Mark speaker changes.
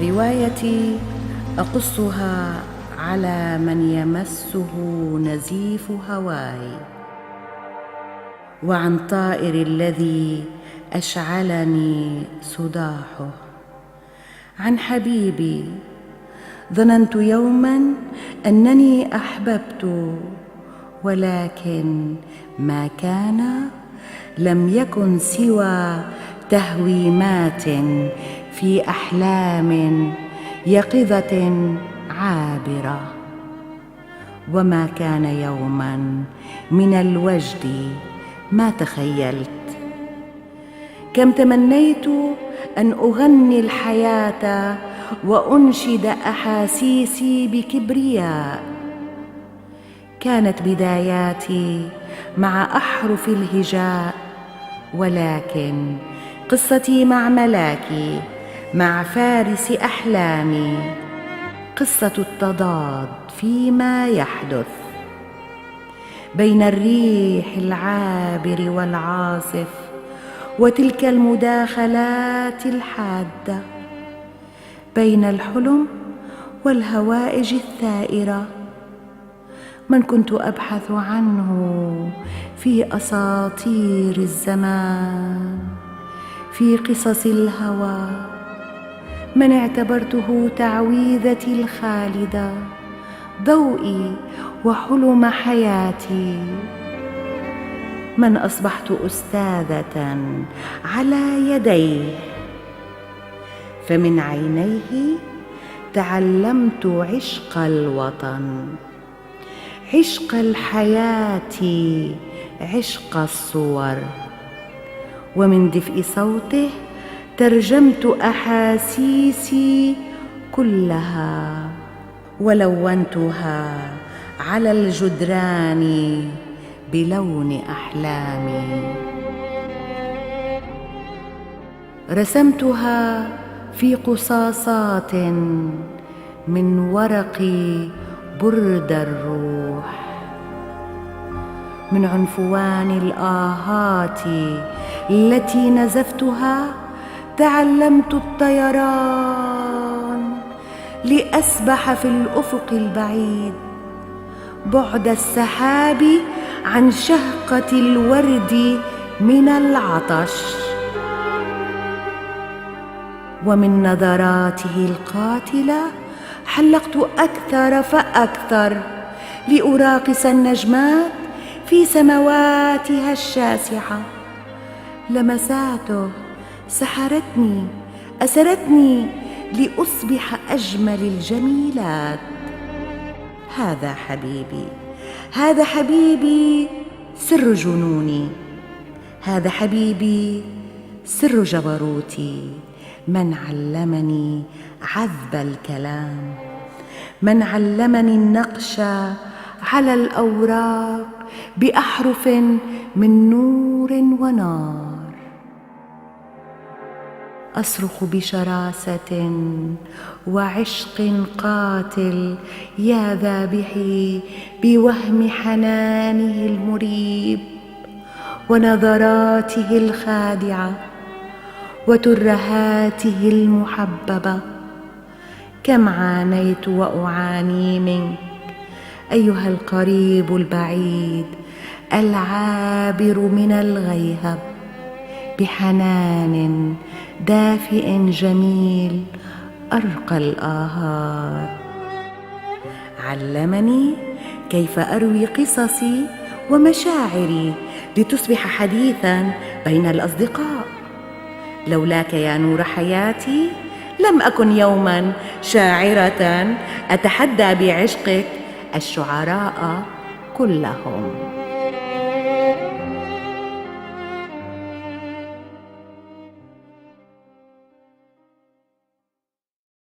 Speaker 1: روايتي أقصها على من يمسه نزيف هواي، وعن طائر الذي أشعلني صداحه، عن حبيبي ظننت يوما أنني أحببت، ولكن ما كان لم يكن سوى تهويمات في أحلام يقظة عابرة، وما كان يوما من الوجد ما تخيلت. كم تمنيت أن أغني الحياة وأنشد أحاسيسي بكبرياء. كانت بداياتي مع أحرف الهجاء، ولكن قصتي مع ملاكي، مع فارس أحلامي، قصة التضاد فيما يحدث بين الريح العابر والعاصف وتلك المداخلات الحادة، بين الحلم والهوائج الثائرة. من كنت أبحث عنه في أساطير الزمان، في قصص الهوى، من اعتبرته تعويذتي الخالدة، ضوئي وحلم حياتي، من أصبحت أستاذة على يديه، فمن عينيه تعلمت عشق الوطن، عشق الحياة، عشق الصور، ومن دفء صوته ترجمت أحاسيسي كلها ولونتها على الجدران بلون أحلامي. رسمتها في قصاصات من ورق برد الروح، من عنفوان الآهات التي نزفتها تعلمت الطيران لأسبح في الأفق البعيد، بعد السحاب عن شهقة الورد من العطش. ومن نظراته القاتلة حلقت أكثر فأكثر لأراقص النجمات في سمواتها الشاسعة. لمساته سحرتني، أسرتني لأصبح أجمل الجميلات. هذا حبيبي، هذا حبيبي سر جنوني، هذا حبيبي سر جبروتي، من علمني عذب الكلام، من علمني النقش على الأوراق بأحرف من نور ونار. أصرخ بشراسة وعشق قاتل يا ذابحي بوهم حنانه المريب ونظراته الخادعة وترهاته المحببة. كم عانيت وأعاني منك أيها القريب البعيد العابر من الغيهب، بحنان دافئ جميل أرقى الآهات. علمني كيف أروي قصصي ومشاعري لتصبح حديثا بين الأصدقاء. لولاك يا نور حياتي لم أكن يوما شاعرة أتحدى بعشقك الشعراء كلهم.